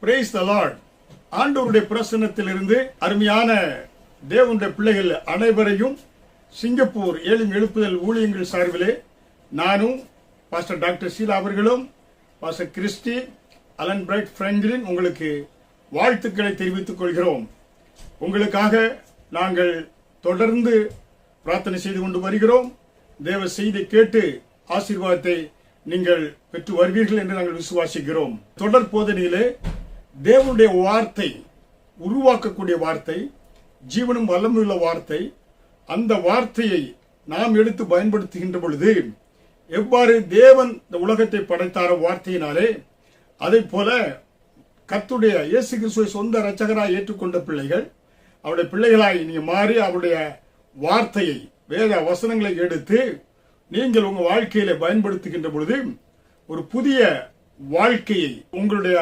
Praise the Lord. ஆண்டவருடைய பிரசன்னத்திலிருந்து அருமையான தேவனுடைய பிள்ளைகள் அனைவரையும் சிங்கப்பூர் எழுப்புதல் ஊழியங்கள் சார்பிலே நானும் பாஸ்டர் டாக்டர் ஷீலா அவர்களும் pastor Christy Allen Bright Franklin உங்களுக்கு வாழ்த்துக்களை தெரிவித்துக் கொள்கிறோம். உங்களுக்காக நாங்கள் தொடர்ந்து பிரார்த்தனை செய்து கொண்டு வருகிறோம். தேவ செய்தி கேட்டு ஆசீர்வாதத்தை நீங்கள் பெற்று வருவீர்கள் என்று நாங்கள் விசுவாசிக்கிறோம். தொடர் போதனையிலே தேவனுடைய வார்த்தை உருவாக்கக்கூடிய வார்த்தை, ஜீவனும் வல்லமையுள்ள வார்த்தை. அந்த வார்த்தையை நாம் எடுத்து பயன்படுத்துகின்ற பொழுது எவ்வாறு தேவன் இந்த உலகத்தை படைத்தாரோ வார்த்தையினாலே, அதை போல கர்த்தருடைய இயேசு கிறிஸ்துவை சொந்த இரட்சகராய் ஏற்றுக்கொண்ட பிள்ளைகள் அவருடைய பிள்ளைகளாய் நீங்க மாறி அவருடைய வார்த்தையை வேத வசனங்களை எடுத்து நீங்கள் உங்க வாழ்க்கையில பயன்படுத்துகின்ற பொழுது ஒரு புதிய வாழ்க்கையை உங்களுடைய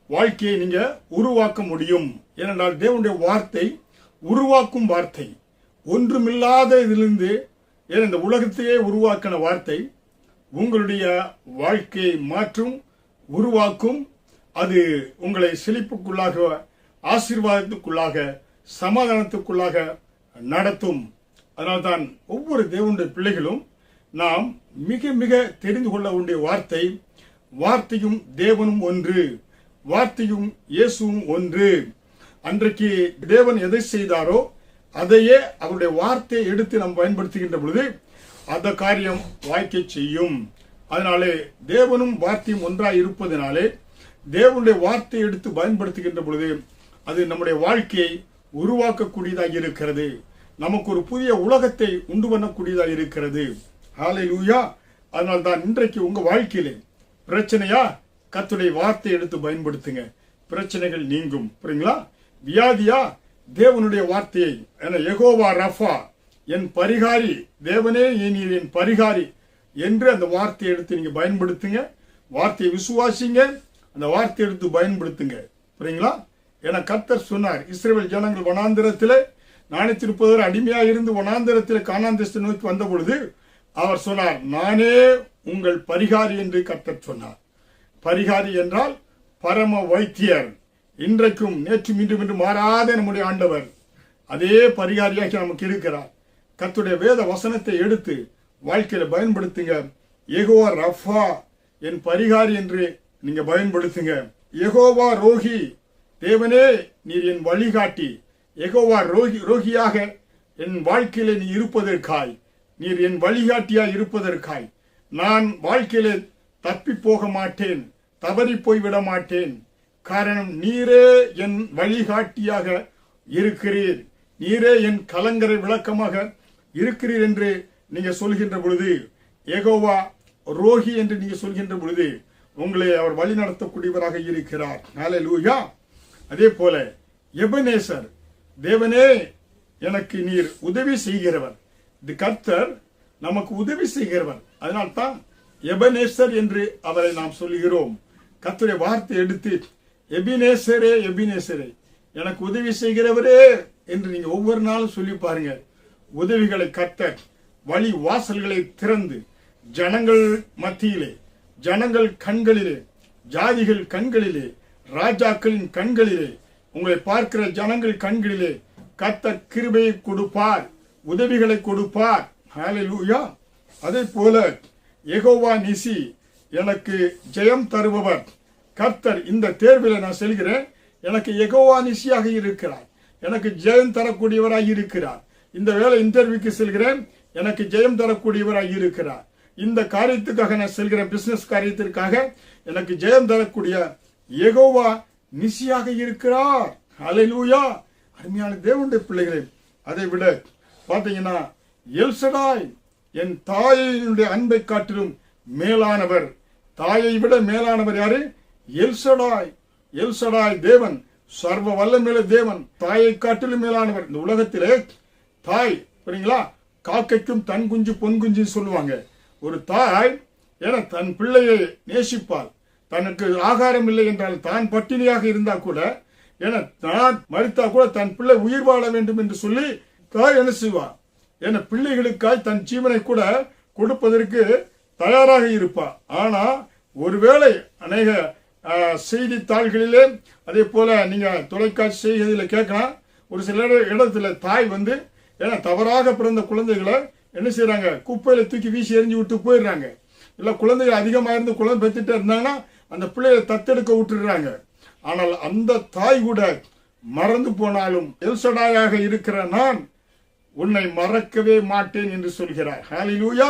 வாழ்க்கையை நீங்க உருவாக்க முடியும். ஏனென்றால் தேவனுடைய வார்த்தை உருவாக்கும் வார்த்தை. ஒன்றுமில்லாத இதிலிருந்து இந்த உலகத்தையே உருவாக்கின வார்த்தை உங்களுடைய வாழ்க்கையை மாற்றும், உருவாக்கும். அது உங்களை செழிப்புக்குள்ளாக, ஆசீர்வாதத்துக்குள்ளாக, சமாதானத்துக்குள்ளாக நடத்தும். அதனால்தான் ஒவ்வொரு தேவனுடைய பிள்ளைகளும் நாம் மிக மிக தெரிந்து கொள்ள வேண்டிய வார்த்தை, வார்த்தையும் தேவனும் ஒன்று, வார்த்தையும் இயேசுவும் ஒன்று. அன்றைக்கு தேவன் எதை செய்தாரோ அதையே அவருடைய வார்த்தையை எடுத்து நாம் பயன்படுத்துகின்ற பொழுது அந்த காரியம் வாய்க்க செய்யும். அதனாலே தேவனும் வார்த்தையும் ஒன்றாய் இருப்பதனாலே தேவனுடைய வார்த்தையை எடுத்து பயன்படுத்துகின்ற பொழுது அது நம்முடைய வாழ்க்கையை உருவாக்கக்கூடியதாக இருக்கிறது. நமக்கு ஒரு புதிய உலகத்தை உண்டு பண்ணக்கூடியதாக இருக்கிறது. ஹல்லேலூயா. அதனால்தான் இன்றைக்கு உங்க வாழ்க்கையிலே பிரச்சனையா, கர்த்தருடைய வார்த்தையை எடுத்து பயன்படுத்துங்க, பிரச்சனைகள் நீங்கும். புரியுங்களா? வியாதியா, தேவனுடைய வார்த்தையை, யெகோவா ரஃபா, என் பரிகாரி, தேவனே நீர் என் பரிகாரி என்று அந்த வார்த்தையை எடுத்து நீங்க பயன்படுத்துங்க. வார்த்தையை விசுவாசிங்க, அந்த வார்த்தையை எடுத்து பயன்படுத்துங்க. புரியுங்களா? என கர்த்தர் சொன்னார், இஸ்ரவேல் ஜனங்கள் வனாந்திரத்திலே 430 அடிமையாக இருந்து வனாந்திரத்தில் கானான் தேசத்தை நோக்கி வந்த பொழுது அவர் சொன்னார், நானே உங்கள் பரிகாரி என்று கர்த்தர் சொன்னார். பரிகாரி என்றால் பரம வைத்தியர். இன்றைக்கும் நேற்றும் இன்றும் என்று மாறாத நம்முடைய ஆண்டவர் அதே பரிகாரியாக நமக்கு இருக்கிறார். கர்த்தருடைய வேத வசனத்தை எடுத்து வாழ்க்கையில பயன்படுத்துங்க. யெகோவா ரஃபா, என் பரிகாரி என்று நீங்க பயன்படுத்துங்க. யெகோவா ரோஹி, தேவனே நீர் என் வழிகாட்டி. யெகோவா ரோகியாக என் வாழ்க்கையில நீ இருப்பதற்காய், நீர் என் வழிகாட்டியாய் இருப்பதற்காய் நான் வாழ்க்கையில தப்பி போக மாட்டேன், தவறி போய்விட மாட்டேன். காரணம் நீரே என் வழிகாட்டியாக இருக்கிறீர், நீரே என் கலங்கரை விளக்கமாக இருக்கிறீர் என்று நீங்க சொல்கின்ற பொழுது, யெகோவா ரோஹி என்று நீங்க சொல்கின்ற பொழுது உங்களை அவர் வழி நடத்தக்கூடியவராக இருக்கிறார். ஹல்லேலூயா. அதே போல எபனேசர், தேவனே எனக்கு நீர் உதவி செய்கிறவர். இது கர்த்தர் நமக்கு உதவி செய்கிறவர். அதனால்தான் எபனேசர் என்று அவரை நாம் சொல்லுகிறோம். கர்த்தருடைய வார்த்தை எடுத்து எபினேசரே, எபினேசரே, எனக்கு உதவி செய்கிறவரே என்று நீங்க ஒவ்வொரு நாளும் சொல்லி பாருங்க. உதவிகளை கர்த்தர் வழி வாசல்களை திறந்து ஜனங்கள் மத்தியிலே, ஜனங்கள் கண்களிலே, ஜாதிகள் கண்களிலே, ராஜாக்களின் கண்களிலே, உங்களை பார்க்கிற ஜனங்கள் கண்களிலே கர்த்தர் கிருபையை கொடுப்பார், உதவிகளை கொடுப்பார். ஹல்லேலூயா. அதே போல யெகோவா நிசி, எனக்கு ஜெயம் தருபவர். கர்த்தர் இந்த தேர்வில் நான் செல்கிறேன், எனக்கு யெகோவா நிசியாக இருக்கிறார், எனக்கு ஜெயம் தரக்கூடியவராய் இருக்கிறார். இந்த வேலை இன்டர்வியூக்கு செல்கிறேன், எனக்கு ஜெயம் தரக்கூடியவராய் இருக்கிறார். இந்த காரியத்துக்காக நான் செல்கிறேன், பிசினஸ் காரியத்திற்காக எனக்கு ஜெயம் தரக்கூடிய யெகோவா நிசியாக இருக்கிறார். ஹல்லேலூயா. அருமையான தேவனுடைய பிள்ளைகளே, அதை விட பாத்தீங்கன்னா எல்சடாய், என் தாயினுடைய அன்பை காட்டிலும் மேலானவர். தாயை விட மேலானவர் யாரு? எல்சடாய். எல்சடாய் தேவன், சர்வ வல்லமையுள்ள தேவன், தாயை காட்டிலும் மேலானவர். இந்த உலகத்திலே தாய், புரியுங்களா, காக்கைக்கும் தன் குஞ்சு பொன் குஞ்சு சொல்லுவாங்க. ஒரு தாய் தன் பிள்ளையை நேசிப்பாள். தனக்கு ஆகாரம் இல்லை என்றால், தான் பட்டினியாக இருந்தா கூட, தான் மறித்தா கூட தன் பிள்ளை உயிர் வாழ வேண்டும் என்று சொல்லி தாய் என்ன செய்வா? பிள்ளைகளுக்காய் தன் ஜீவனை கூட கொடுப்பதற்கு தயாராக இருப்பா. ஆனா ஒருவேளை அநேக செய்தித்தாள்களிலே அதே போல நீங்க தொலைக்காட்சி செய்தியில் கேட்கலாம். ஒரு சில இடத்துல தாய் வந்து ஏன்னா தவறாக பிறந்த குழந்தைகளை என்ன செய்யறாங்க, குப்பையில தூக்கி வீசி எறிஞ்சு விட்டு போயிடுறாங்க. இல்ல குழந்தைகள் அதிகமா இருந்து குழந்தை பெற்றுட்டு இருந்தாங்கன்னா அந்த பிள்ளைகளை தத்தெடுக்க விட்டுடுறாங்க. ஆனால் அந்த தாய் கூட மறந்து போனாலும் எல்சடாயாக இருக்கிற நான் உன்னை மறக்கவே மாட்டேன் என்று சொல்கிறார். ஹல்லேலூயா.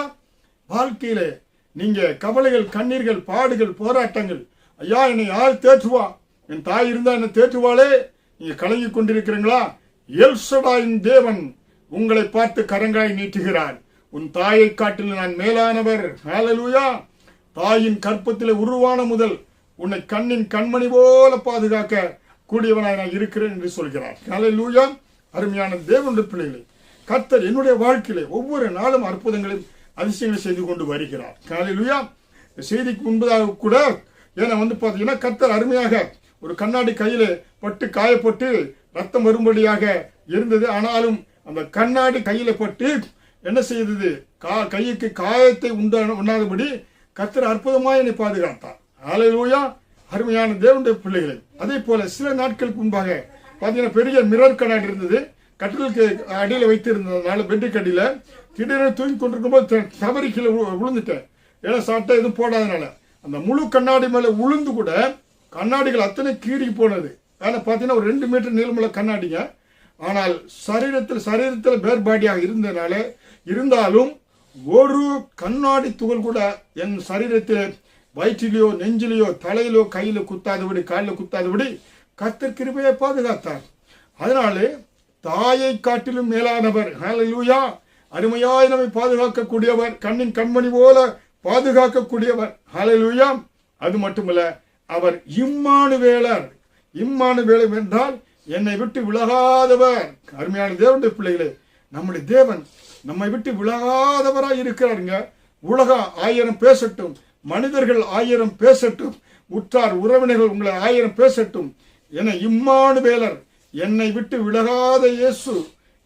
வாழ்க்கையிலே நீங்க கவலைகள், கண்ணீர்கள், பாடுகள், போராட்டங்கள், ஐயா என்னை யார் தேற்றுவா, என் தாய் இருந்தா என்ன தேற்றுவாளே, நீங்க கலங்கி கொண்டிருக்கிறீங்களா? எல்சடாயின் தேவன் உங்களை பார்த்து கரங்காய் நீட்டுகிறார். உன் தாயை காட்டில் நான் மேலானவர். ஹல்லேலூயா. தாயின் கற்பத்திலே உருவான முதல் உன்னை கண்ணின் கண்மணி போல பாதுகாக்க கூடியவனாய் நான் இருக்கிறேன் என்று சொல்கிறார். ஹல்லேலூயா. அருமையான தேவனுடைய பிள்ளைகளே, கர்த்தர் என்னுடைய வாழ்க்கையிலே ஒவ்வொரு நாளும் அற்புதங்களையும் அதிசயங்களை செய்து கொண்டு வருகிறார். ஹல்லேலூயா. செய்திக்கு முன்பதாக கூட ஏன்னா பாத்தீங்கன்னா கர்த்தர் அருமையாக ஒரு கண்ணாடி கையில பட்டு காயப்பட்டு ரத்தம் வரும்படியாக இருந்தது. ஆனாலும் அந்த கண்ணாடி கையில பட்டு என்ன செய்தது, கைக்கு காயத்தை உண்ணாதபடி கர்த்தர் அற்புதமாக என்னை பாதுகாத்தார். ஹல்லேலூயா. அருமையான தேவனுடைய பிள்ளைகளை, அதே போல சில நாட்களுக்கு முன்பாக பாத்தீங்கன்னா பெரிய மிரர் கண்ணாடி இருந்தது, கட்டிலுக்கு அடியில வைத்திருந்ததுனால பெட்டுக்கு அடியில திடீரென தூங்கி கொண்டிருக்கும் போது தவறி கீழே விழுந்துட்டேன். ஏன்னா சட்டை எதுவும் போடாதனால அந்த முழு கண்ணாடி மேல உளுந்து கூட கண்ணாடிகள் அத்தனை கீறி போனது. ஆனா பாத்தீங்கன்னா ஒரு 2 மீட்டர் நீளமுள்ள கண்ணாடிங்க. ஆனால் சரீரத்தில் வேறுபாடியாக இருந்ததுனால இருந்தாலும் ஒரு கண்ணாடி துகள் கூட என் சரீரத்தில் வயிற்றிலேயோ நெஞ்சிலேயோ தலையிலோ கையில குத்தாதபடி காலில் குத்தாதபடி கர்த்தர் கிருபையை பாதுகாத்தார். அதனாலே தாயை காட்டிலும் மேலானவர். ஹல்லேலூயா. அருமையாய் நம்மை பாதுகாக்கக்கூடியவர், கண்ணின் கண்மணி போல பாதுகாக்கக்கூடியவர். ஹல்லேலூயா. அது மட்டுமல்ல, அவர் இம்மானுவேலர். இம்மானுவேலர் என்றால் என்னை விட்டு விலகாதவர். அருமையான தேவனுடைய பிள்ளைகளே, நம்முடைய தேவன் நம்மை விட்டு விலகாதவராய் இருக்கிறாருங்க. உலகம் 1000 பேசட்டும், மனிதர்கள் 1000 பேசட்டும், உற்றார் உறவினர்கள் உங்களை 1000 பேசட்டும், என இம்மானுவேலர் என்னை விட்டு விலகாத இயேசு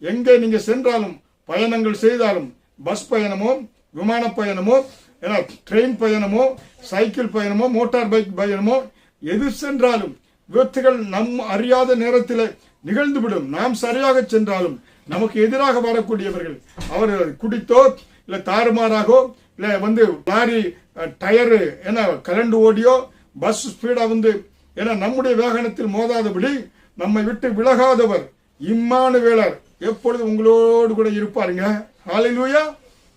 எங்கே நீங்க சென்றாலும், பயணங்கள் செய்தாலும், பஸ் பயணமோ விமான பயணமோ ட்ரெயின் பயணமோ சைக்கிள் பயணமோ மோட்டார் பைக் பயணமோ எது சென்றாலும் விபத்துகள் நம் அறியாத நேரத்தில் நிகழ்ந்துவிடும். நாம் சரியாக சென்றாலும் நமக்கு எதிராக வரக்கூடியவர்கள் அவர்கள் குடித்தோ இல்ல தாறுமாறாகோ இல்ல லாரி டயரு கலண்டு ஓடியோ பஸ் ஸ்பீடா நம்முடைய வாகனத்தில் மோதாதபடி நம்மை விட்டு விலகாதவர் இம்மானுவேலர் எப்பொழுது உங்களோடு கூட இருப்பாருங்க. ஹல்லேலூயா.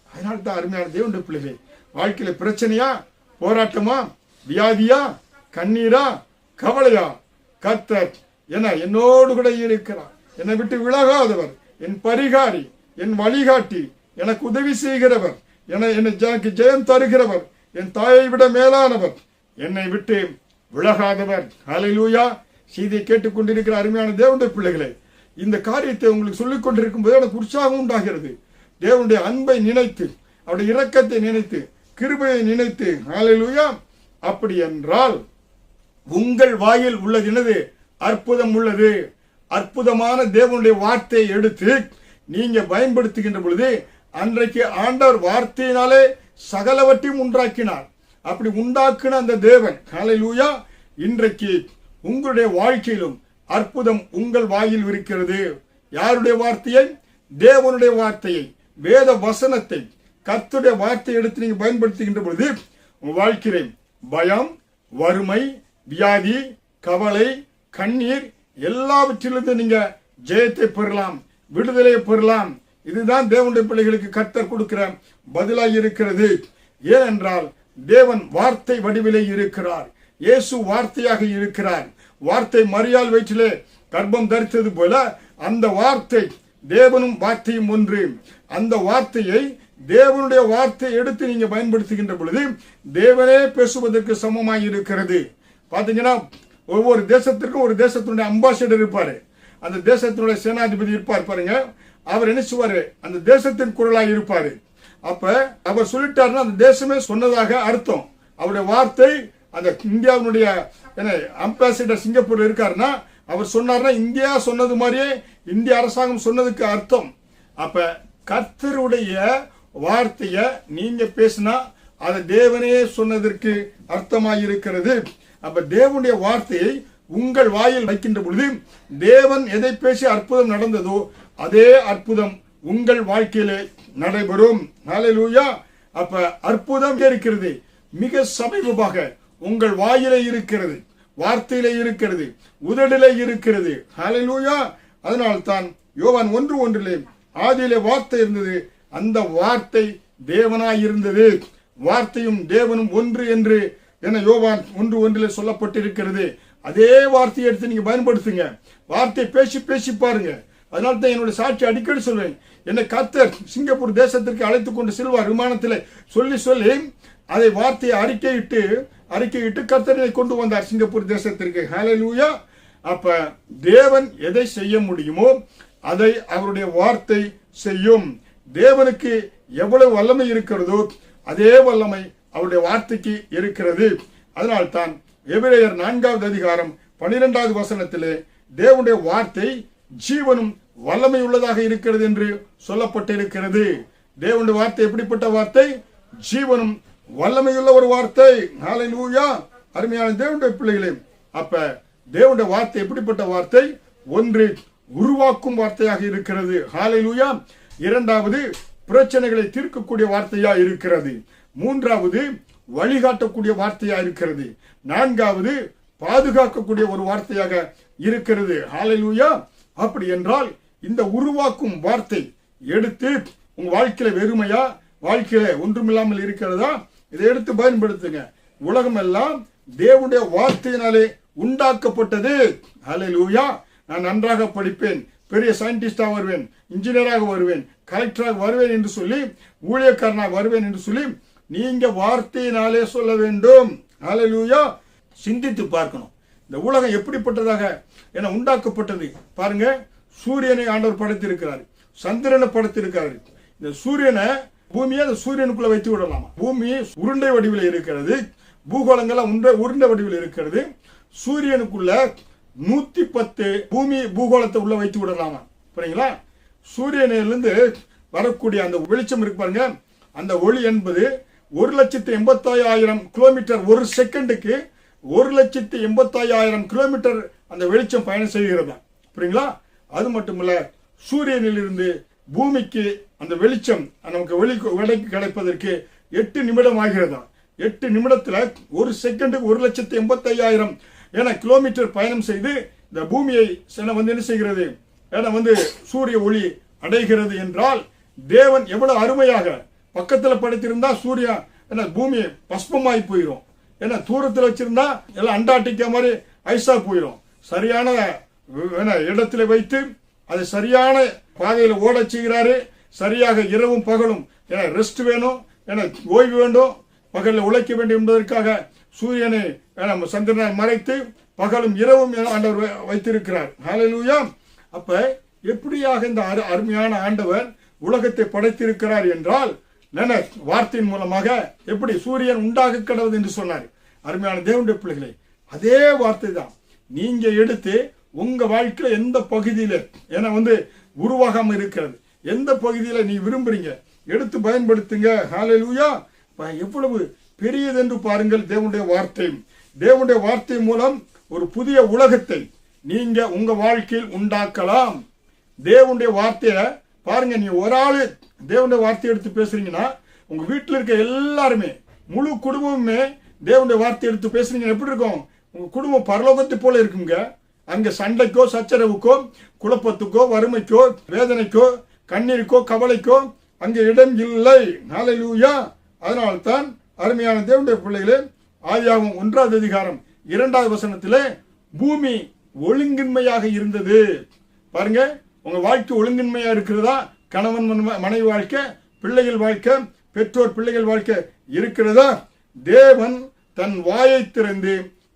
அதனால தான் அருமையான தேவனுடைய பிள்ளைகளே, வாழ்க்கையில பிரச்சனையா, போராட்டமா, வியாதியா, கண்ணீரா, கவலையா, கர்த்தர் என்னோடு கூட இருக்கிறார். என்னை விட்டு விலகாதவர், என் பரிகாரி, என் வழிகாட்டி, எனக்கு உதவி செய்கிறவர், எனக்கு ஜெயம் தருகிறவர், என் தாயை விட மேலானவர், என்னை விட்டு விலகாதவர். ஹல்லேலூயா. செய்தியை கேட்டுக்கொண்டிருக்கிற அருமையான தேவனுடைய பிள்ளைகளே, இந்த காரியத்தை உங்களுக்கு சொல்லிக் கொண்டிருக்கும் போது எனக்கு உற்சாகம் உண்டாகிறது. தேவனுடைய அன்பை நினைத்து, அவருடைய இரக்கத்தை நினைத்து, கிருபையை நினைத்து. ஹல்லேலூயா. அப்படி என்றால் உங்கள் வாயில் உள்ளது என்னது? அற்புதம் உள்ளது. அற்புதமான தேவனுடைய வார்த்தையை எடுத்து நீங்க பயன்படுத்துகின்ற பொழுது அன்றைக்கு ஆண்டவர் வார்த்தையினாலே சகலவற்றையும் உண்டாக்கினார். அப்படி உண்டாக்குன அந்த தேவன் ஹல்லேலூயா இன்றைக்கு உங்களுடைய வாழ்க்கையிலும் அற்புதம் உங்கள் வாயில் இருக்கிறது. யாருடைய வார்த்தையை? தேவனுடைய வார்த்தையை, வேத வசனத்தை, கர்த்தருடைய வார்த்தையை எடுத்து நீங்க பயன்படுத்துகின்ற பொழுது உங்க வாழ்க்கையிலே பயம், வறுமை, வியாதி, கவலை, கண்ணீர் எல்லாவற்றிலிருந்து நீங்க ஜெயத்தை பெறலாம், விடுதலை பெறலாம். இதுதான் தேவனுடைய பிள்ளைகளுக்கு கர்த்தர் கொடுக்கிற பதிலாக இருக்கிறது. ஏனென்றால் தேவன் வார்த்தை வடிவிலே இருக்கிறார். இயேசு வார்த்தையாக இருக்கிறார். வார்த்தை மரியாள் வயிற்றிலே கர்ப்பம் தரித்தது போல அந்த வார்த்தை தேவனும் வார்த்தையும் ஒன்று. அந்த வார்த்தையை தேவனுடைய வார்த்தையை எடுத்து நீங்க பயன்படுத்துகின்ற பொழுது தேவனே பேசுவதற்கு சமமாய் இருக்கிறது. பாத்தீங்கன்னா ஒவ்வொரு தேசத்திற்கும் ஒரு தேசத்தினுடைய அம்பாசிடர் இருப்பாரு, அந்த தேசத்தினுடைய சேனாதிபதி இருப்பார் பாருங்க. அவர் என்ன செய்வாரு? அந்த தேசத்தின் குரலாய் இருப்பாரு. அப்ப அவர் சொல்லிட்டாருன்னா அந்த தேசமே சொன்னதாக அர்த்தம். அவருடைய வார்த்தை அந்த இந்தியாவுடைய அம்பாசிடர் சிங்கப்பூர் இருக்காருன்னா அவர் சொன்னார்னா இந்தியா சொன்னது மாதிரியே இந்திய அரசாங்கம் சொன்னதுக்கு அர்த்தம். அப்ப கர்த்தருடைய வார்த்தைய நீங்க பேசினா அது தேவனே சொன்னதற்கு அர்த்தமாயிருக்கிறது. அப்ப தேவனுடைய வார்த்தையை உங்கள் வாயில் வைக்கின்ற பொழுது தேவன் எதை பேசி அற்புதம் நடந்ததோ அதே அற்புதம் உங்கள் வாழ்க்கையிலே நடைபெறும். ஹல்லேலூயா. அப்ப அற்புதம் இருக்கிறது, மிக சமீபமாக உங்கள் வாயிலே இருக்கிறது, வார்த்தையிலே இருக்கிறது, உதடிலே இருக்கிறது. ஹல்லேலூயா. அதனால்தான் யோவான் 1:1 ஆதியிலே வார்த்தை இருந்தது, அந்த வார்த்தை தேவனாய் இருந்தது, வார்த்தையும் தேவனும் ஒன்று என்று என யோவான் 1:1 சொல்லப்பட்டிருக்கிறது. அதே வார்த்தையை எடுத்து நீங்க பயன்படுத்துங்க, வார்த்தை பேசி பேசி பாருங்க. அதனால தான் என்னுடைய சாட்சி அடிக்கடி சொல்வேன், என்னை கர்த்தர் சிங்கப்பூர் தேசத்திற்கு அழைத்துக் கொண்டு செல்வார் விமானத்தில் சொல்லி சொல்லி அதை வார்த்தையை அறிக்கையிட்டு கர்த்தரை கொண்டு வந்தார் சிங்கப்பூர் தேசத்திற்கு. ஹல்லேலூயா. அப்ப தேவன் எதை செய்ய முடியுமோ அதை அவருடைய வார்த்தை செய்யும். தேவனுக்கு எவ்வளவு வல்லமை இருக்கிறதோ அதே வல்லமை அவருடைய வார்த்தைக்கு இருக்கிறது. அதனால்தான் எபிரேயர் 4வது அதிகாரம் 12வது வசனத்திலே தேவனுடைய வார்த்தை ஜீவனும் வல்லமை உள்ளதாக இருக்கிறது என்று சொல்லப்பட்டிருக்கிறது. தேவனுடைய வார்த்தை எப்படிப்பட்ட வார்த்தை? ஜீவனும் வல்லமையுள்ள ஒரு வார்த்தை. ஹல்லேலூயா. அருமையான தேவனுடைய பிள்ளைகளே, அப்ப தேவனுடைய வார்த்தை எப்படிப்பட்ட வார்த்தை? ஒன்று, உருவாக்கும் வார்த்தையாக இருக்கிறது. ஹல்லேலூயா. இரண்டாவது, பிரச்சனைகளை தீர்க்கக்கூடிய வார்த்தையா இருக்கிறது. மூன்றாவது, வழிகாட்டக்கூடிய வார்த்தையா இருக்கிறது. நான்காவது, பாதுகாக்கக்கூடிய ஒரு வார்த்தையாக இருக்கிறது. ஹல்லேலூயா. அப்படி என்றால் இந்த உருவாக்கும் வார்த்தை எடுத்து உங்க வாழ்க்கையில வெறுமையா, வாழ்க்கையில ஒன்றுமில்லாமல் இருக்கிறதா, இதை எடுத்து பயன்படுத்துங்க. உலகம் எல்லாம் தேவனுடைய வார்த்தையினாலே உண்டாக்கப்பட்டது. ஹல்லேலூயா. நான் நன்றாக படிப்பேன், பெரிய சயின்டிஸ்டா வருவேன், இன்ஜினியராக வருவேன், கலெக்டராக வருவேன் என்று சொல்லி, ஊழியக்காரனாக வருவேன் என்று சொல்லி நீங்க வார்த்தையினாலே சொல்ல வேண்டும். ஹல்லேலூயா. சிந்தித்து பார்க்கணும், இந்த உலகம் எப்படிப்பட்டதாக என உண்டாக்கப்பட்டது பாருங்க. சூரியனை ஆண்டவர் படைத்திருக்கிறார், சந்திரனை படைத்திருக்கிறார். இந்த சூரியனை பூமியை அந்த சூரியனுக்குள்ள வைத்து விடலாமா? பூமி உருண்டை வடிவில் இருக்கிறது, பூகோளங்கள்லாம் உருண்டை வடிவில் இருக்கிறது. சூரியனுக்குள்ள 110 பூமி பூகோளத்தை உள்ள வைத்து விடலாமா? புரியுங்களா? சூரியனிலிருந்து வரக்கூடிய அந்த வெளிச்சம் இருக்கு பாருங்க, அந்த ஒளி என்பது 1,85,000 கிலோமீட்டர் ஒரு செகண்டுக்கு 1,85,000 கிலோமீட்டர் அந்த வெளிச்சம் பயணம் செய்கிறதா? புரியுங்களா? அது மட்டுமல்ல, சூரியனில் இருந்து பூமிக்கு அந்த வெளிச்சம் நமக்கு விலைக்கு கிடைப்பதற்கு 8 நிமிடம் ஆகிறதா? 8 நிமிடத்துல ஒரு செகண்டுக்கு 1,85,000 என கிலோமீட்டர் பயணம் செய்து இந்த பூமியை என்ன செய்கிறது? சூரிய ஒளி அடைகிறது என்றால் தேவன் எவ்வளவு அருமையாக பக்கத்துல படைத்திருந்தா சூரிய பூமி பஸ்பமாய் போயிடும். ஏன்னா தூரத்தில் வச்சிருந்தா எல்லாம் அண்டார்டிகா மாதிரி ஐசா போயிடும். சரியான இடத்துல வைத்து அதை சரியான பாதையில ஓட செய்கிறாரு. சரியாக இரவும் பகலும் ரெஸ்ட் வேணும், ஓய்வு வேண்டும், பகலில் உழைக்க வேண்டும் என்பதற்காக சூரியனை சந்திரனை மறைத்து பகலும் இரவும் ஆண்டவர் வைத்திருக்கிறார். ஹல்லேலூயா. அப்ப எப்படியாக இந்த அருமையான ஆண்டவர் உலகத்தை படைத்திருக்கிறார் என்றால் வார்த்தையின் மூலமாக எப்படி சூரியன் உண்டாக கடவுது என்று சொன்னார். அருமையான தேவனுடைய பிள்ளைகளை, அதே வார்த்தை தான் நீங்க எடுத்து உங்க வாழ்க்கையில எந்த பகுதியில உருவாகாம இருக்கிறது, எந்த பகுதியில நீ விரும்புறீங்க எடுத்து பயன்படுத்துங்க. ஹல்லேலூயா. எவ்வளவு பெரியது என்று பாருங்கள் தேவனுடைய வார்த்தை. தேவனுடைய வார்த்தை மூலம் ஒரு புதிய உலகத்தை நீங்க உங்க வாழ்க்கையில் உண்டாக்கலாம். தேவனுடைய வார்த்தைய பாருங்க, நீ ஒரு ஆளு தேவனுடைய வார்த்தை எடுத்து பேசுறீங்கன்னா உங்க வீட்டில் இருக்க எல்லாருமே முழு குடும்பமுமே தேவனுடைய வார்த்தை எடுத்து பேசுறீங்க, எப்படி இருக்கும்? உங்க குடும்பம் பரலோகத்தை போல இருக்குங்க. அங்க சண்டைக்கோ சச்சரவுக்கோ குழப்பத்துக்கோ வறுமைக்கோ வேதனைக்கோ கண்ணீருக்கோ கவலைக்கோ அங்க இடம் இல்லை. ஹல்லேலூயா. அதனால்தான் அருமையான தேவனுடைய பிள்ளைகளே, ஆதியாகமம் 1வது அதிகாரம் 2வது வசனத்திலே பூமி ஒழுங்கின்மையாக இருந்தது. பாருங்க, உங்க வாழ்க்கை ஒழுங்கின்மையா இருக்கிறதா? கணவன் மனைவி வாழ்க்கை, பிள்ளைகள் வாழ்க்கை, பெற்றோர் பிள்ளைகள் வாழ்க்கை இருக்கிறதா? தேவன் தன் வாயை திறந்து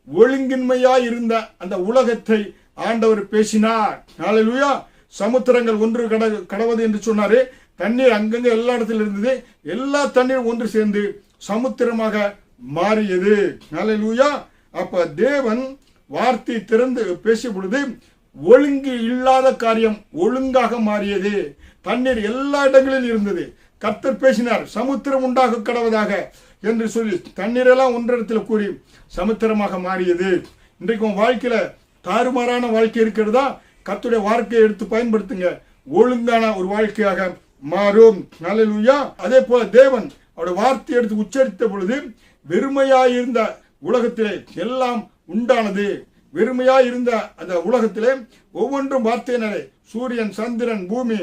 ஒழுங்கின்மையா இருந்த அந்த உலகத்தை ஆண்டவர் பேசினார். ஹல்லேலூயா. சமுத்திரங்கள் ஒன்று கடவது என்று சொன்னாரு. தண்ணீர் அங்கங்க எல்லா இடத்துல இருந்தது, எல்லா தண்ணீர் ஒன்று சேர்ந்து சமுத்திரமாக மாறியது. ஹல்லேலூயா. அப்ப தேவன் வார்த்தை திறந்து பேசிய பொழுது ஒழுங்கு இல்லாத காரியம் ஒழுங்காக மாறியது. தண்ணீர் எல்லா இடங்களிலும் இருந்தது. கர்த்தர் பேசினார், சமுத்திரம் உண்டாக கடவதாக என்று சொல்லி தண்ணீரெல்லாம் ஒன்றிடத்துல கூறி சமுத்திரமாக மாறியது. இன்றைக்கு உன் வாழ்க்கையில தாறுமாறான வாழ்க்கை இருக்கிறதா? கர்த்தருடைய வார்த்தையை எடுத்து பயன்படுத்துங்க, ஒழுங்கான ஒரு வாழ்க்கையாக மாறும். ஹல்லேலூயா. அதே போல தேவன் அவருடைய வார்த்தையை எடுத்து உச்சரித்த பொழுது வெறுமையாயிருந்த உலகத்திலே எல்லாம் உண்டானது. வெறுமையாயிருந்த அந்த உலகத்திலே ஒவ்வொன்றும் வார்த்தையினரே, சூரியன், சந்திரன், பூமி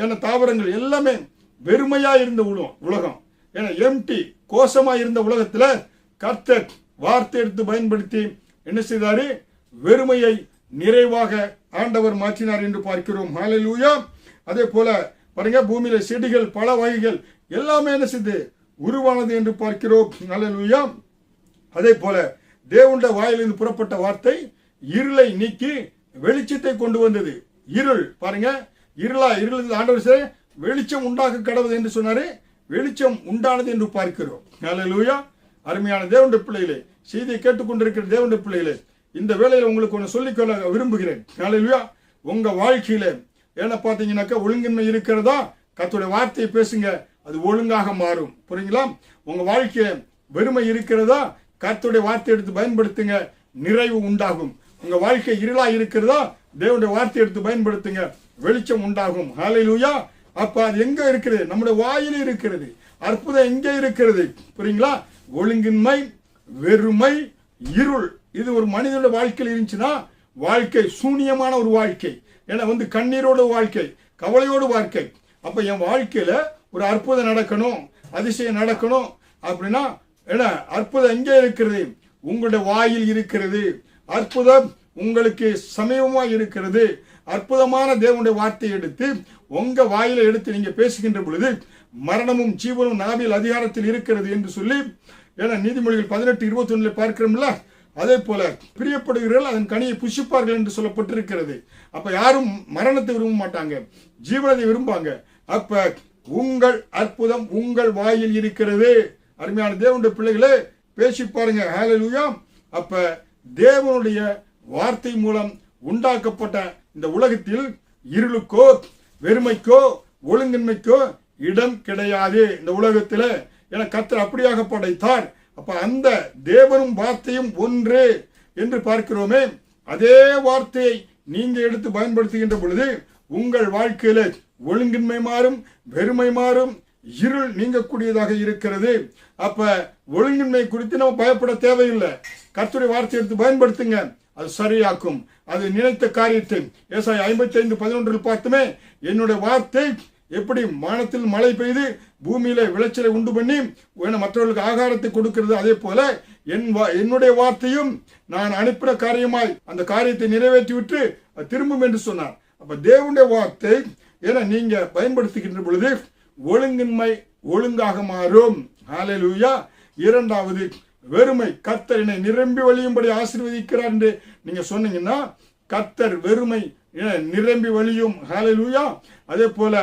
என தாவரங்கள் எல்லாமே வெறுமையாயிருந்த உலகம், என எம்டி கோஷமாயிருந்த உலகத்துல கர்த்தர் வார்த்தை எடுத்து பயன்படுத்தி என்ன செய்தாரு? வெறுமையை நிறைவாக ஆண்டவர் மாற்றினார் என்று பார்க்கிறோம். ஹல்லேலூயா. அதே போல பாருங்க, பூமியில செடிகள் பல வகைகள் எல்லாமே என்ன செய்து உருவானது என்று பார்க்கிறோம். ஹல்லேலூயா. அதே போல தேவனுடைய வாயிலிருந்து புறப்பட்ட வார்த்தை இருளை நீக்கி வெளிச்சத்தை கொண்டு வந்தது. இருள் பாருங்க, இருள் ஆண்டவர் வெளிச்சம் உண்டாக்க கடவுள் என்று சொன்னாரு, வெளிச்சம் உண்டானது என்று பார்க்கிறோம். ஹல்லேலூயா. அருமையான தேவனுடைய பிள்ளைகளே, செய்தியை கேட்டுக்கொண்டிருக்கிற தேவனுடைய பிள்ளைகளே, இந்த வேளையில உங்களுக்கு ஒன்று சொல்லிக்கொள்ள விரும்புகிறேன். ஹல்லேலூயா. உங்க வாழ்க்கையில என்ன பார்த்தீங்கன்னாக்கா ஒழுங்கின்மை இருக்கிறதா? கர்த்தருடைய வார்த்தையை பேசுங்க, அது ஒழுங்காக மாறும். புரியுங்களா? உங்க வாழ்க்கையில வெறுமை இருக்கிறதா? கர்த்தருடைய வார்த்தை எடுத்து பயன்படுத்துங்க, நிறைவு உண்டாகும். உங்க வாழ்க்கை இருளா இருக்கிறதா? தேவனுடைய வார்த்தை எடுத்து பயன்படுத்துங்க, வெளிச்சம் உண்டாகும். ஹல்லேலூயா. அப்ப அது எங்க இருக்கிறது? நம்முடைய வாயில இருக்கிறது. அற்புதம் எங்கே இருக்கிறது? புரியுங்களா? ஒழுங்கின்மை, வெறுமை, இருள், இது ஒரு மனிதனுடைய வாழ்க்கையில் இருந்துச்சுன்னா வாழ்க்கை சூனியமான ஒரு வாழ்க்கை. ஏன்னா கண்ணீரோட வாழ்க்கை, கவலையோடு வாழ்க்கை. அப்ப என் வாழ்க்கையில ஒரு அற்புதம் நடக்கணும், அதிசயம் நடக்கணும் அப்படின்னா என்ன? அற்புதம் எங்கே இருக்கிறது? உங்களுடைய வாயில் இருக்கிறது. அற்புதம் உங்களுக்கு சமீபமா இருக்கிறது. அற்புதமான தேவனுடைய வார்த்தையை எடுத்து உங்க வாயில எடுத்து நீங்க பேசுகின்ற பொழுது மரணமும் ஜீவனும் நாவில் அதிகாரத்தில் இருக்கிறது என்று சொல்லி ஏன்னா நீதிமொழிகள் 18:21 பார்க்கிறோம்ல. அதே போல பிரியப்படுகிறீர்கள் அதன் கனியை புசிப்பார்கள் என்று சொல்லப்பட்டிருக்கிறது. அப்ப யாரும் மரணத்தை விரும்ப மாட்டாங்க, ஜீவனத்தை விரும்பாங்க. அப்ப உங்கள் அற்புதம் உங்கள் வாயில் இருக்கிறது. அருமையான தேவனுடைய பிள்ளைகளே, பேசி பாருங்க. ஹல்லேலூயா. அப்ப தேவனுடைய வார்த்தை மூலம் உண்டாக்கப்பட்ட இந்த உலகத்தில் இருளுக்கோ வெறுமைக்கோ ஒழுங்கின்மைக்கோ இடம் கிடையாது இந்த உலகத்தில். என கர்த்தர் அப்படியாக படைத்தார். அப்ப அந்த தேவனும் வார்த்தையும் ஒன்று என்று பார்க்கிறோமே. அதே வார்த்தையை நீங்க எடுத்து பயன்படுத்துகின்ற பொழுது உங்கள் வாழ்க்கையில ஒழுங்கின்மை மாறும், வெறுமை மாறும், இருள் நீங்கக்கூடியதாக இருக்கிறது. அப்ப ஒழுங்கின்மை குறித்து நம்ம பயப்பட தேவையில்லை. கர்த்தருடைய வார்த்தை எடுத்து பயன்படுத்துங்க, அது சரியாக்கும். அது நினைத்த காரியத்தை ஏசாயா 55:11 பார்த்துமே, என்னுடைய வார்த்தை எப்படி வானத்தில் மழை பெய்து பூமியில விளைச்சலை உண்டு பண்ணி மற்றவர்களுக்கு ஆகாரத்தை கொடுக்கிறது, அதே போல என்னுடைய வார்த்தையும் நான் அனுப்பின காரியமாய் அந்த காரியத்தை நிறைவேற்றிவிட்டு திரும்பும் என்று சொன்னார். அப்ப தேவனுடைய வார்த்தை என நீங்க பயன்படுத்துகின்ற பொழுது ஒழுங்கின்மை ஒழுங்காக மாறும். ஹல்லேலூயா. இரண்டாவது, வெறுமை. கர்த்தர் என்னை நிரம்பி வழியும்படி ஆசீர்வதிக்கிறார் என்று நீங்க சொன்னீங்கன்னா கர்த்தர் வெறுமை நிரம்பி வழியும். ஹல்லேலூயா. அதே போல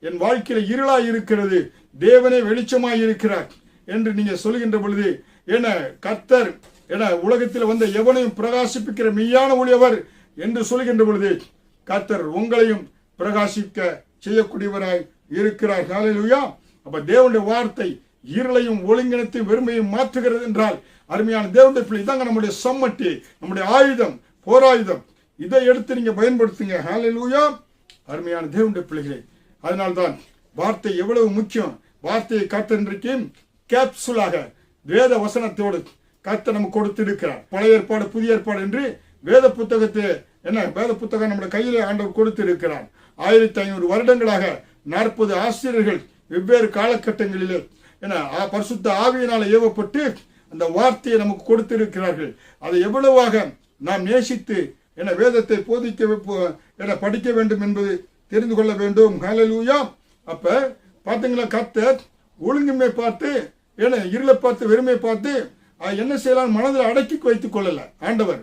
என் வாழ்க்கையில இருளாய் இருக்கிறது, தேவனே வெளிச்சமாய் இருக்கிறார் என்று நீங்க சொல்கின்ற பொழுது என கர்த்தர் என உலகத்தில் வந்த எவனையும் பிரகாசிப்பிக்கிற மெய்யான ஒளியவர் என்று சொல்கின்ற பொழுது கர்த்தர் உங்களையும் பிரகாசிக்க செய்யக்கூடியவராய் இருக்கிறார். ஹல்லேலூயா. அப்ப தேவனுடைய வார்த்தை இருளையும் ஒழுங்கினத்தையும் வெறுமையும் மாற்றுகிறது என்றால் அருமையான தேவனுடைய பிள்ளை, இதாங்க நம்முடைய சம்மட்டி, நம்முடைய ஆயுதம், போராயுதம். இதை எடுத்து நீங்க பயன்படுத்துங்க. ஹல்லேலூயா. அருமையான தேவனுடைய பிள்ளைகளே, அதனால்தான் வார்த்தை எவ்வளவு முக்கியம். வார்த்தையை கர்த்தர் இன்றைக்கு கேப்சூலாக வேத வசனத்தோடு கர்த்தர் நமக்கு கொடுத்து இருக்கிறார். பழைய ஏற்பாடு புதிய ஏற்பாடு என்று வேத புத்தகத்தை வேத புத்தகம் நம்முடைய கையில ஆண்டவர் கொடுத்து இருக்கிறார். 1500 வருடங்களாக 40 ஆசிரியர்கள் வெவ்வேறு காலகட்டங்களிலே பரிசுத்த ஆவியினால ஏவப்பட்டு அந்த வார்த்தையை நமக்கு கொடுத்திருக்கிறார்கள். அதை எவ்வளவாக நாம் நேசித்து வேதத்தை போதிக்க படிக்க வேண்டும் என்பது தெரிந்து கொள்ள வேண்டும். ஹல்லேலூயா. அப்ப பாத்தீங்களா, கர்த்தர் ஒழுங்கின்மை பார்த்து இருளை பார்த்து வெறுமை பார்த்து என்ன செய்யலாம் மனதில் அடக்கி வைத்துக் கொள்ளல ஆண்டவர்.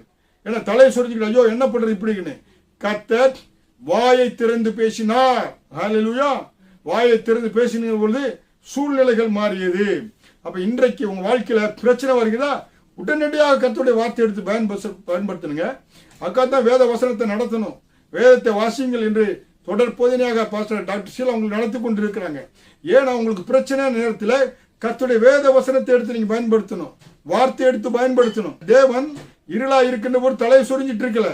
தலையை சொரிஞ்சுக்கிட்டு ஐயோ என்ன பண்றது இப்படின்னு கர்த்தர் வாயை திறந்து பேசினார். ஹல்லேலூயா. வாயை திறந்து பேசின பொழுது சூழ்நிலைகள் மாறியது. அப்ப இன்றைக்கு உங்க வாழ்க்கையில பிரச்சனை வருகிறதா, உடனடியாக கர்த்தருடைய வார்த்தை எடுத்து பயன்படுத்தணுங்க. அக்காத்தான் வேத வசனத்தை நடத்தணும். வேதத்தை வாசியுங்கள் என்று தொடர் போதனையாக பாஸ்டர் டாக்டர் ஷீலா உங்களுக்கு நடத்தி கொண்டிருக்கிறாங்க. ஏன்னா உங்களுக்கு பிரச்சனை நேரத்தில் கர்த்தருடைய வேத வசனத்தை எடுத்து நீங்க பயன்படுத்தணும், வார்த்தை எடுத்து பயன்படுத்தணும். தேவன் இருளா இருக்கின்ற போது தலையை சொரிஞ்சிட்டு இருக்கல,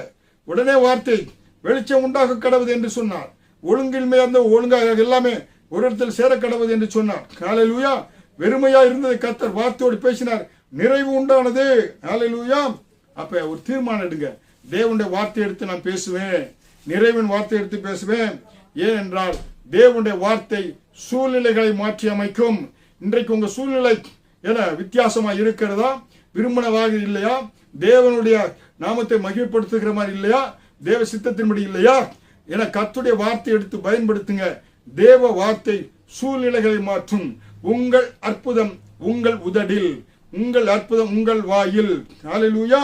உடனே வார்த்தை வெளிச்சம் உண்டாக கடவுது என்று சொன்னார். ஒழுங்கின்மை அந்த ஒழுங்காக எல்லாமே ஒரு இடத்தில் சேர கடவுது என்று சொன்னார். ஹல்லேலூயா. வெறுமையா இருந்ததை கர்த்தர் வார்த்தையோடு பேசினார், நிறைவு உண்டானது. ஹல்லேலூயா. அப்ப ஒரு தீர்மானம் எடுங்க, தேவனுடைய வார்த்தை எடுத்து நான் பேசுவேன், நிறைவின் வார்த்தை எடுத்து பேசுவேன். ஏனென்றால் தேவனுடைய வார்த்தை சூழ்நிலைகளை மாற்றி அமைக்கும். இன்றைக்கு உங்க சூழ்நிலை வித்தியாசமா இருக்கிறதா, விரும்பினதாக இல்லையா, தேவனுடைய நாமத்தை மகிழ்ப்படுத்துகிற மாதிரி இல்லையா, தேவ சித்தத்தின்படி இல்லையா, என கர்த்தருடைய வார்த்தை எடுத்து பயன்படுத்துங்க. தேவ வார்த்தை சூழ்நிலைகளை மாற்றும். உங்கள் அற்புதம் உங்கள் உதடில், உங்கள் அற்புதம் உங்கள் வாயில். ஹல்லேலூயா.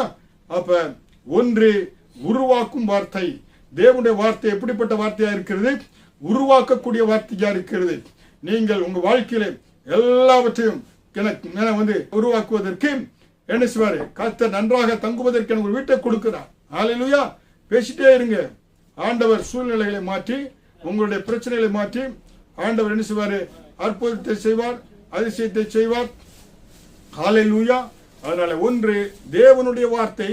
அப்ப ஒன்று உருவாக்கும் வார்த்தை. தேவனுடைய வார்த்தை எப்படிப்பட்ட வார்த்தையா இருக்கிறது? உருவாக்கக்கூடிய வார்த்தையா இருக்கிறது. நீங்கள் உங்க வாழ்க்கையில எல்லாவற்றையும் உருவாக்குவதற்கு என்ன செய்வாரு? கர்த்தர் நன்றாக தங்குவதற்கு எனக்கு வீட்டை கொடுக்கிறார். ஹல்லேலூயா. பேசிட்டே இருங்க. ஆண்டவர் சூழ்நிலைகளை மாற்றி, உங்களுடைய பிரச்சனைகளை மாற்றி ஆண்டவர் என்ன செய்வாரு? அற்புதத்தை செய்வார், அதிசயத்தை செய்வார். ஹல்லேலூயா. அதனால ஒன்று தேவனுடைய வார்த்தை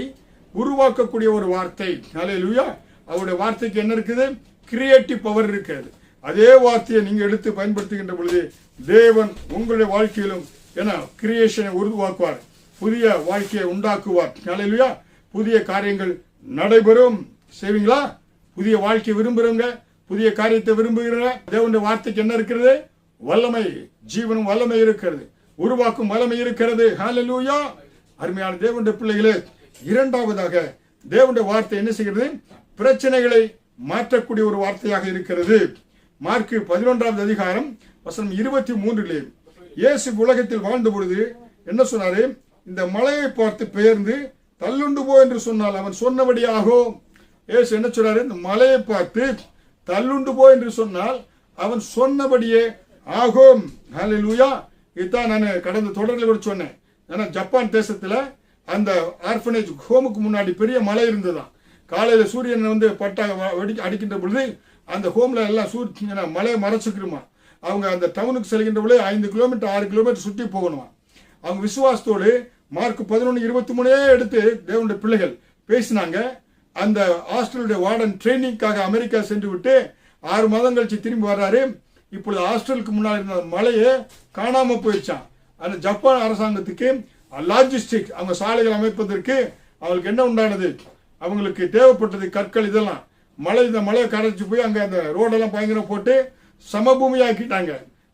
உருவாக்கக்கூடிய ஒரு வார்த்தை. ஹல்லேலூயா. அவருடைய வார்த்தைக்கு என்ன இருக்குது? கிரியேட்டிவ் பவர் இருக்கிறது. அதே வார்த்தையை நீங்க எடுத்து பயன்படுத்துகின்ற பொழுது தேவன் உங்களுடைய வாழ்க்கையிலும் கிரியேஷனை உருவாக்குவார், புதிய வாழ்க்கையை உண்டாக்குவார். ஹல்லேலூயா. புதிய காரியங்கள் நடைபெறும். செய்வீங்களா? புதிய வாழ்க்கை விரும்புறவங்க, புதிய காரியத்தை விரும்புகிறவங்க, தேவனுடைய வார்த்தைக்கு என்ன இருக்கிறது? வல்லமை, ஜீவனும் வல்லமை இருக்கிறது, உருவாக்கும் வல்லமை இருக்கிறது. ஹல்லேலூயா. அருமையான தேவனுடைய பிள்ளைகளே, இரண்டாவதாக தேவனுடைய வார்த்தை என்ன செய்கிறது? பிரச்சனைகளை மாற்றக்கூடிய ஒரு வார்த்தையாக இருக்கிறது. மார்க்கு 11வது அதிகாரம் வசனம் 23 இயேசு உலகத்தில் வாழ்ந்த பொழுது என்ன சொன்னாரு? இந்த மலையை பார்த்து பெயர்ந்து தள்ளுண்டு போ என்று சொன்னால் அவன் சொன்னபடியாகும். இயேசு என்ன சொன்னாரு? இந்த மலையை பார்த்து தள்ளுண்டு போ என்று சொன்னால் அவன் சொன்னபடியே ஆகும். ஹல்லேலூயா. இதுதான் நான் கடந்த தொடரில் கூட சொன்னேன். ஏன்னா ஜப்பான் தேசத்துல அந்த ஆர்பனேஜ் ஹோமுக்கு முன்னாடி பெரிய மலை இருந்ததுதான். காலையில சூரியன் பட்டா அடிக்கின்ற பொழுது அந்த ஹோம்ல எல்லாம் மலையை மறைச்சுக்கிருமா. அவங்க அந்த டவுனுக்கு செல்கின்ற பொழுது 5 கிலோமீட்டர் 6 கிலோமீட்டர் சுற்றி போகணுமா. அவங்க விசுவாசத்தோடு மார்க் 11:23 எடுத்து தேவனுடைய பிள்ளைகள் பேசினாங்க. அந்த ஹாஸ்டலுடைய வார்டன் ட்ரைனிங்காக அமெரிக்கா சென்று விட்டு 6 மாதம் கழிச்சு திரும்பி வர்றாரு. இப்பொழுது ஹாஸ்டலுக்கு முன்னாடி இருந்த மலையே காணாம போயிடுச்சான். அந்த ஜப்பான் அரசாங்கத்துக்கு லாஜிஸ்டிக், அவங்க சாலைகள் அமைப்பதற்கு அவங்களுக்கு என்ன உண்டானது? அவங்களுக்கு தேவைப்பட்டது கற்கள், இதெல்லாம் இந்த மலையை கரைச்சு போய் அங்க அந்த ரோடெல்லாம் பயங்கரம் போட்டு சமபூமியாக்கிட்டாங்க.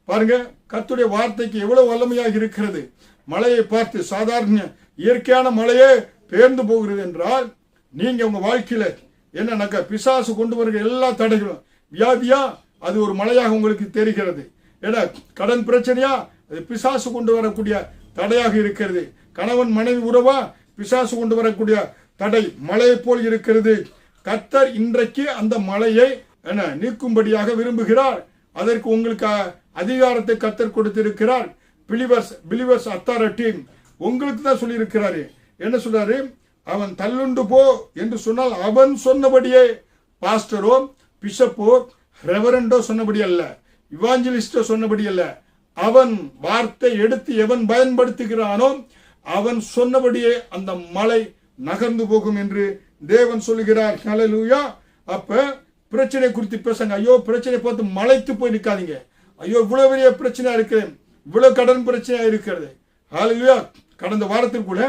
பாருங்க, கர்த்தருடைய வார்த்தைக்கு எவ்வளவு வல்லமையாக இருக்கிறது. மலையை பார்த்து சாதாரண இயற்கையான மலையே பெயர்ந்து போகிறது என்றால், நீங்க உங்க வாழ்க்கையில என்னன்னாக்கா பிசாசு கொண்டு வருகிற எல்லா தடைகளும், வியாதியா, அது ஒரு மலையாக உங்களுக்கு தெரிகிறது. ஏன்னா கடன் பிரச்சனையா, அது பிசாசு கொண்டு வரக்கூடிய தடையாக இருக்கிறது. கணவன் மனைவி உறவா, பிசாசு கொண்டு வரக்கூடிய தடை மலையை போல் இருக்கிறது. கர்த்தர் இன்றைக்கு அந்த மலையை நீக்கும்படியாக விரும்புகிறார். அதற்கு உங்களுக்கு அதிகாரத்தை கர்த்தர் கொடுத்திருக்கிறார். பிலிவர்ஸ் அத்தாரிட்டி உங்களுக்கு தான் சொல்லி இருக்கிறாரு. என்ன சொல்றாரு? அவன் தள்ளுண்டு போ என்று சொன்னால் அவன் சொன்னபடியே, பாஸ்டரோ பிஷப்போ ரெவரண்டோ சொன்னபடி அல்ல, இவாஞ்சலிஸ்டோ சொன்னபடி அல்ல, அவன் வார்த்தை எடுத்து எவன் பயன்படுத்துகிறானோ அவன் சொன்னபடியே அந்த மலை நகர்ந்து போகும் என்று தேவன் சொல்லுகிறார். ஹல்லேலூயா. அப்ப பிரச்சனை குறித்து பேசுங்க. ஐயோ பிரச்சனை பார்த்து மலைத்து போய் நிற்காதீங்க. ஐயோ இவ்வளவு பெரிய பிரச்சனையா இருக்கு, இவ்வளவு கடன் பிரச்சனையா இருக்கிறது. ஹல்லேலூயா. கடந்த வாரத்தில் கூட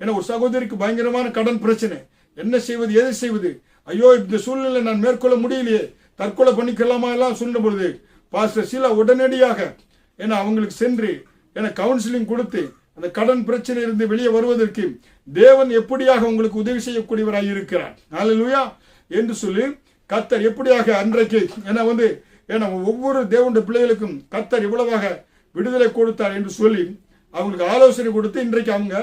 ஒரு சகோதரிக்கு பயங்கரமான கடன் பிரச்சனை. என்ன செய்வது, எதை செய்வது? ஐயோ இந்த சூழ்நிலை நான் மேற்கொள்ள முடியலையே, தற்கொலை பண்ணிக்கலாமா எல்லாம் சொன்ன பொழுது பாஸ்டர் சீலா உடனடியாக அவங்களுக்கு சென்று கவுன்சிலிங் கொடுத்து அந்த கடன் பிரச்சனை இருந்து வெளியே வருவதற்கு தேவன் எப்படியாக உங்களுக்கு உதவி செய்யக்கூடியவராக இருக்கிறார். ஹல்லேலூயா என்று சொல்லி கர்த்தர் எப்படியாக அன்றைக்கு ஒவ்வொரு தேவனுடைய பிள்ளைகளுக்கும் கர்த்தர் எவ்வளவாக விடுதலை கொடுத்தார் என்று சொல்லி அவங்களுக்கு ஆலோசனை கொடுத்து இன்றைக்கு அவங்க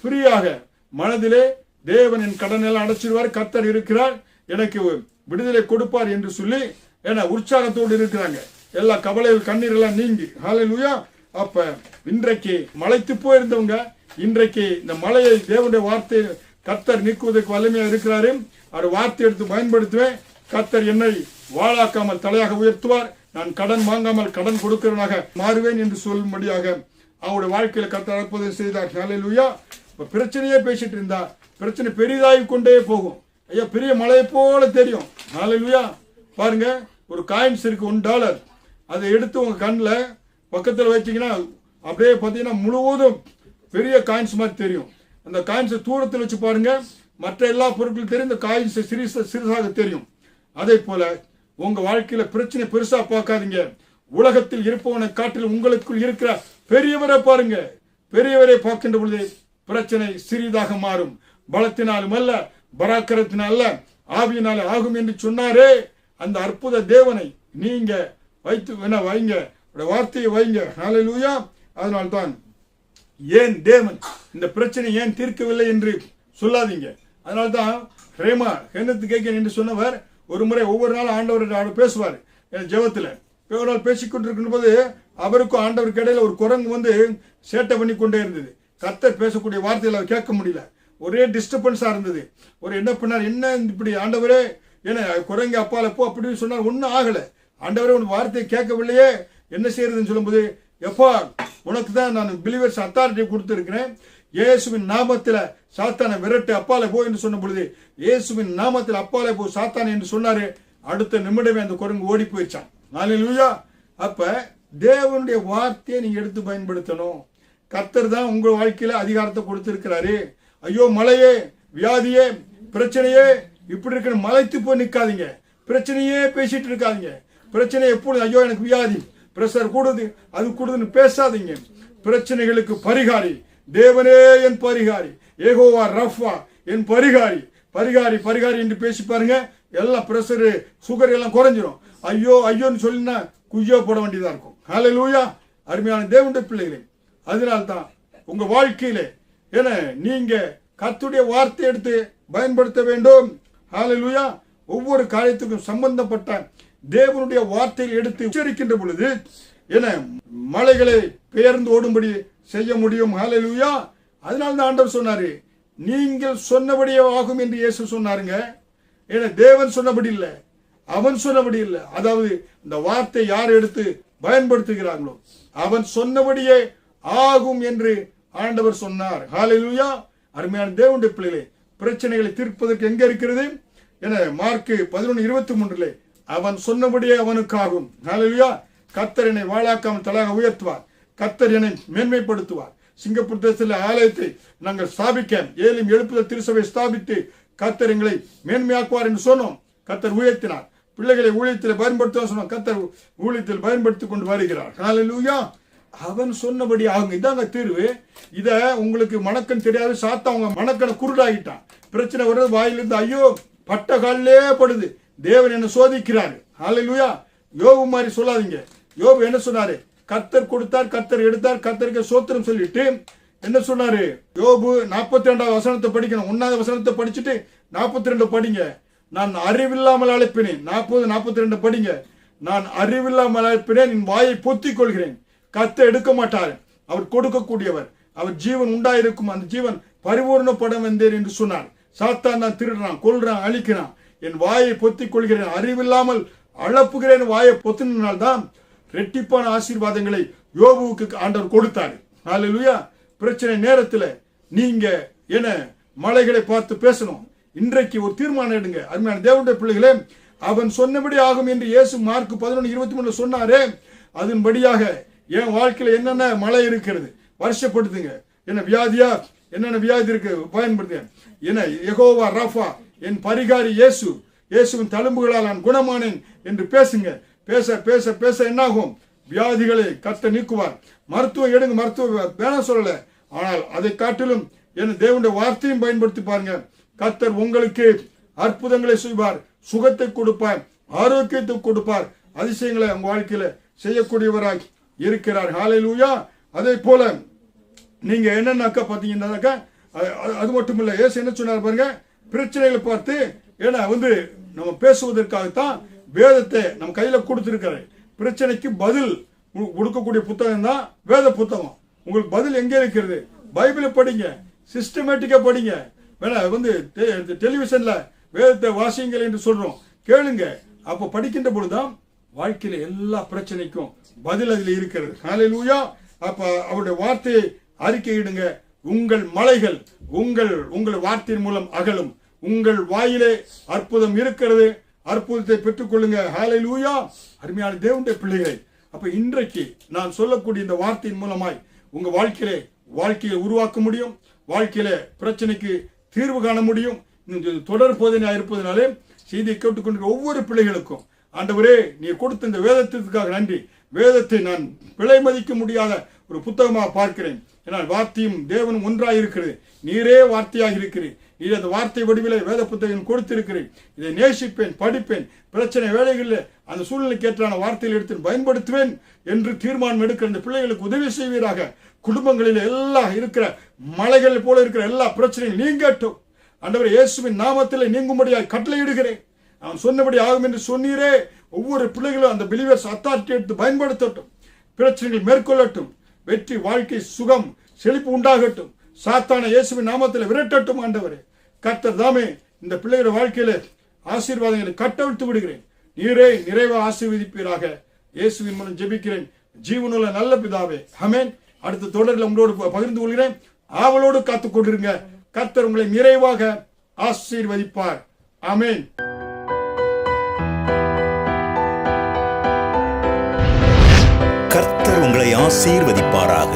ஃப்ரீயாக மனதிலே தேவன் என் கடன் எல்லாம் அடைச்சிடுவார், கர்த்தர் இருக்கிறார், எனக்கு விடுதலை கொடுப்பார் என்று சொல்லி உற்சாகத்தோடு இருக்கிறாங்க. எல்லா கவலைகள் கண்ணீர் எல்லாம் நீங்கி. ஹல்லேலூயா. அப்ப இன்றைக்கு மலைத்து போயிருந்தவங்க இன்றைக்கு இந்த மலையை தேவனுடைய வார்த்தை கர்த்தர் நீக்குவதற்கு வல்லமையா இருக்கிறாரு. அவர் வார்த்தை எடுத்து பயன்படுத்துவேன். கர்த்தர் என்னை வாழாக்காமல் தலையாக உயர்த்துவார். நான் கடன் வாங்காமல் கடன் கொடுக்கிறவனாக மாறுவேன் என்று சொல்லும்படியாக அவங்களுடைய வாழ்க்கையில கர்த்தர் அற்புதம் செய்தார். ஹல்லேலூயா. இப்ப பிரச்சனையே பேசிட்டு இருந்தா பிரச்சனை பெரிதாகி கொண்டே போகும். ஐயா பெரிய மலையை போல தெரியும். ஹல்லேலூயா. பாருங்க, ஒரு காயின்ஸ் இருக்கு $1. அதை எடுத்து உங்க கண்ணில் பக்கத்தில் வச்சீங்கன்னா அப்படியே பார்த்தீங்கன்னா முழுவதும் பெரிய காயின்ஸ் மாதிரி தெரியும். அந்த காயின்ஸை தூரத்தில் வச்சு பாருங்க, மற்ற எல்லா பொருட்களும் தெரியும், இந்த காயின்ஸ் சிறுசாக தெரியும். அதே போல உங்க வாழ்க்கையில பிரச்சனை பெருசா பார்க்காதீங்க. உலகத்தில் இருப்பவனை காட்டில் உங்களுக்குள் இருக்கிற பெரியவரை பாருங்க. பெரியவரை பார்க்கின்ற பொழுது பிரச்சனை சிறிதாக மாறும். பலத்தினாலும் அல்ல, பராக்கிரத்தினால் அல்ல, ஆவியினால ஆகும் என்று சொன்னாரே அந்த அற்புத தேவனை நீங்க வைங்க, வார்த்தையை வைங்க. ஹல்லேலூயா. அதனால்தான் ஏன் தேவன் இந்த பிரச்சனை ஏன் தீர்க்கவில்லை என்று சொல்லாதீங்க. அதனால்தான் ரேமா கென்னத் கேகன் என்று சொன்னவர் ஒரு முறை ஒவ்வொரு நாள் ஆண்டவர் பேசுவார் ஜெபத்துல. ஒரு நாள் பேசிக்கொண்டிருக்கும் போது அவருக்கும் ஆண்டவருக்கு இடையில ஒரு குரங்கு வந்து சேட்டை பண்ணி கொண்டே இருந்தது. கர்த்தர் பேசக்கூடிய வார்த்தைகளை அவர் கேட்க முடியல. ஒரே டிஸ்டர்பன்ஸா இருந்தது. ஒரு என்ன பண்ணார், என்ன இப்படி ஆண்டவரே ஏன்னா குரங்கு அப்பால போ அப்படின்னு சொன்னார். ஒன்னும் ஆகல. ஆண்டவரே உன் வார்த்தையை கேட்கவில்லையே, என்ன செய்யறதுன்னு சொல்லும்போது, எப்பா உனக்கு தான் நான் பிலீவர்ஸ் அத்தாரிட்டி கொடுத்துருக்கிறேன், இயேசுவின் நாமத்துல சாத்தானை விரட்டு அப்பால போ என்று சொன்ன பொழுது இயேசுவின் நாமத்தில் அப்பால போ சாத்தானை என்று சொன்னாரு. அடுத்த நிமிடமே அந்த குரங்கு ஓடி போயிடுச்சான். ஹல்லேலூயா. அப்ப தேவனுடைய வார்த்தையை நீங்க எடுத்து பயன்படுத்தணும். கர்த்தர் தான் உங்க வாழ்க்கையில அதிகாரத்தை கொடுத்திருக்கிறாரு. ஐயோ மலையே, வியாதியே, பிரச்சனையே இப்படி இருக்கிற மலைத்து போய் நிக்காதீங்க. பிரச்சனையே பேசிட்டு இருக்காதீங்க. பிரச்சனை எப்பொழுது ஐயோ எனக்கு வியாதி, பிரஷர் கூடுது, அது கூடுதுன்னு பேசாதீங்க. பிரச்சனைகளுக்கு பரிகாரி தேவனே என் பரிகாரி, யெகோவா ரஃபா என் பரிகாரி. பரிகாரி பரிகாரி என்று பேசி பாருங்க, எல்லாம் பிரஷர் சுகர் எல்லாம் குறைஞ்சிரும். ஐயோ ஐயோன்னு சொல்லினா குய்யோ போட வேண்டியதா இருக்கும். ஹல்லேலூயா. அருமையான தேவனுடைய பிள்ளைகளே, அதனால்தான் உங்க வாழ்க்கையில ஏன்னா நீங்க கர்த்தருடைய வார்த்தை எடுத்து பயன்படுத்த வேண்டும். ஹல்லேலூயா. ஒவ்வொரு காரியத்துக்கும் சம்பந்தப்பட்ட தேவனுடைய வார்த்தையை எடுத்து உச்சரிக்கின்ற பொழுது என மலைகளை பெயர்ந்து ஓடும்படி செய்ய முடியும். ஹல்லேலூயா. அதனால்தான் ஆண்டவர் சொன்னாரு, நீங்கள் சொன்னபடியே ஆகும் என்று இயேசு சொன்னாருங்க. ஏன்னா தேவன் சொன்னபடி இல்லை, அவன் சொன்னபடி இல்லை. அதாவது இந்த வார்த்தை யார் எடுத்து பயன்படுத்துகிறார்களோ அவன் சொன்னபடியே ஆகும் என்று ஆண்டவர் சொன்னார். ஹல்லேலூயா. அருமையான தேவனுடைய பிள்ளைகளே, பிரச்சனைகளை தீர்ப்பதற்கு எங்க இருக்கிறது என மார்க் 11:23 அவன் சொன்னபடியே அவனுக்கு ஆகும். ஹல்லேலூயா. கர்த்தர் என்னை வாழாக்காமல் தலாக உயர்த்துவார். கர்த்தர் என்னை மேன்மைப்படுத்துவார். சிங்கப்பூர் தேசத்தில் ஆலயத்தை நாங்கள் ஸ்தாபிக்க ஏலிம் எழுப்புதல் திருசபை ஸ்தாபித்து கர்த்தர் எங்களை மேன்மையாக்குவார் என்று சொன்னோம். கர்த்தர் உயர்த்தினார். பிள்ளைகளை ஊழியத்தில் பயன்படுத்த சொன்னோம். கர்த்தர் ஊழியத்தில் பயன்படுத்திக் கொண்டு வருகிறார். ஹல்லேலூயா. அவன் சொன்னபடி ஆகுங்க. இதாங்க தீர்வு. இத உங்களுக்கு மணக்கன் தெரியாது. சாத்தா அவங்க மணக்கனை குருடாகிட்டான். பிரச்சனை வருது வாயிலிருந்து, ஐயோ பட்ட காலிலே படுது, தேவன் என்ன சோதிக்கிறாரு. ஹல்லேலூயா. யோபு மாதிரி சொல்லாதீங்க. யோபு என்ன சொன்னாரு, கர்த்தர் கொடுத்தார், கர்த்தர் எடுத்தார், கர்த்தருக்கு சோத்திரம் சொல்லிட்டு என்ன சொன்னாரு, யோபு 42வது வசனத்தை படிக்கணும். 1வது வசனத்தை படிச்சுட்டு 42 படிங்க. நான் அறிவில்லாமல் அழைப்பினேன். 40-42 படிங்க. நான் அறிவில்லாமல் அழைப்பினேன், என் வாயை பொத்திக் கொள்கிறேன். கர்த்தர் எடுக்க மாட்டார், அவர் கொடுக்கக்கூடியவர். அவர் ஜீவன் உண்டாயிருக்கும், அந்த ஜீவன் பரிபூர்ணப்படும் வந்தேன் என்று சொன்னார். சாத்தான் தான் திருடுறான், கொல்றான், அழிக்கிறான். என் வாயை பொத்திக் கொள்கிறேன், அறிவில்லாமல் அழப்புகிறேன். வாயை பொத்தினால்தான் ரெட்டிப்பான ஆசீர்வாதங்களை யோபுவுக்கு ஆண்டவர் கொடுத்தார். ஹல்லேலூயா. பிரச்சனை நேரத்தில் நீங்க என்ன மலைகளை பார்த்து பேசணும். இன்றைக்கு ஒரு தீர்மானம் எடுங்க. அருமையான தேவனுடைய பிள்ளைகளே, அவன் சொன்னபடி ஆகும் என்று இயேசு மார்க் 11:23 சொன்னாரே, அதன்படியாக என் வாழ்க்கையில என்னென்ன மழை இருக்கிறது வருஷப்படுத்துங்க. என்ன வியாதியா, என்னென்ன வியாதி இருக்கு பயன்படுத்துங்க. என்ன யெகோவா ரஃபா என் பரிகாரி இயேசு, இயேசுவின் தழும்புகளால் நான் குணமானேன் என்று பேசுங்க. பேச பேச பேச என்னாகும், வியாதிகளை கர்த்தர் நீக்குவார். மருத்துவம் எடுங்க, மருத்துவம் வேணாம் சொல்லல, ஆனால் அதை காட்டிலும் என் தேவனுடைய வார்த்தையும் பயன்படுத்தி பாருங்க. கர்த்தர் உங்களுக்கு அற்புதங்களை செய்வார், சுகத்தை கொடுப்பார், ஆரோக்கியத்தை கொடுப்பார், அதிசயங்களை உங்க வாழ்க்கையில செய்யக்கூடியவராய் இருக்கிறார். ஹல்லேலூயா. அதே போல நீங்க என்னன்னாக்கா பாத்தீங்கன்னாக்கா அது மட்டும் இல்ல, இயேசு என்ன சொன்னார் பாருங்க, பிரச்சனைகளை பார்த்து ஏன்னா நம்ம பேசுவதற்காகத்தான் வேதத்தை நம்ம கையில கொடுத்திருக்காரு. பிரச்சனைக்கு பதில் கொடுக்கக்கூடிய புத்தகம் தான் வேத புத்தகம். உங்களுக்கு பதில் எங்க இருக்கிறது? பைபிளை படிங்க, சிஸ்டமேட்டிக்கா படிங்க. வேணா டெலிவிஷன்ல வேதத்தை வாசியுங்கள் என்று சொல்றோம், கேளுங்க. அப்ப படிக்கின்ற பொழுதுதான் வாழ்க்கையில எல்லா பிரச்சனைக்கும் பதில் அதில் இருக்கிறது. ஹல்லேலூயா. அப்ப அவருடைய வார்த்தையை அறிக்கையிடுங்க. உங்கள் மலைகள் உங்கள் வார்த்தையின் மூலம் அகலும். உங்கள் வாயிலே அற்புதம் இருக்கிறது. அற்புதத்தை பெற்றுக்கொள்ளுங்க. ஹல்லேலூயா. அருமையான தேவனுடைய பிள்ளைகளை, அப்ப இன்றைக்கு நான் சொல்லக்கூடிய இந்த வார்த்தையின் மூலமாய் உங்க வாழ்க்கையை உருவாக்க முடியும். வாழ்க்கையில பிரச்சனைக்கு தீர்வு காண முடியும். தொடர் போதனையா இருப்பதனாலே செய்தியை கேட்டுக்கொண்டிருக்கிற ஒவ்வொரு பிள்ளைகளுக்கும் ஆண்டவரே, நீர் கொடுத்த இந்த வேதத்திற்காக நன்றி. வேதத்தை நான் விலை மதிக்க முடியாத ஒரு புத்தகமாக பார்க்கிறேன். ஏன்னால் வார்த்தையும் தேவனும் ஒன்றாக இருக்கிறது. நீரே வார்த்தையாக இருக்கிறேன். நீர் அந்த வார்த்தை வடிவிலே வேத புத்தகம் கொடுத்திருக்கிறேன். இதை நேசிப்பேன், படிப்பேன். பிரச்சனை வேலைகளில் அந்த சூழ்நிலைக்கு ஏற்றான வார்த்தையில் எடுத்து பயன்படுத்துவேன் என்று தீர்மானம் எடுக்கிற இந்த பிள்ளைகளுக்கு உதவி செய்வீராக. குடும்பங்களில் எல்லாம் இருக்கிற மலைகள் போல இருக்கிற எல்லா பிரச்சனையும் நீங்கட்டும். ஆண்டவரே, இயேசுவின் நாமத்தில் நீங்கும்படியாக கட்டளையிடுகிறேன். அவன் சொன்னபடி ஆகும் என்று சொன்னீரே. ஒவ்வொரு பிள்ளைகளும் அந்த பிலீவர்ஸ் அத்தாரிட்டி எடுத்து பயன்படுத்தட்டும். பிரச்சனைகள் மேற்கொள்ளட்டும். வெற்றி, வாழ்க்கை, சுகம், செழிப்பு உண்டாகட்டும். சாத்தான இயேசுவின் நாமத்தில் விரட்டட்டும். ஆண்டவரே, கர்த்தர் தாமே இந்த பிள்ளைகளோட வாழ்க்கையில ஆசீர்வாதங்களை கட்டவிழ்த்து விடுகிறேன். நீரே நிறைவாக ஆசீர்வதிப்பீராக. இயேசுவின் மூலம் ஜெபிக்கிறேன் ஜீவனுள்ள நல்ல பிதாவே, ஆமென். அடுத்த தொடரில் உங்களோடு பகிர்ந்து கொள்கிறேன். ஆவலோடு காத்துக் கொண்டிருங்க. கர்த்தர் உங்களை நிறைவாக ஆசீர்வதிப்பார். ஆமென். கர்த்தர் உங்களை ஆசீர்வதிப்பாராக.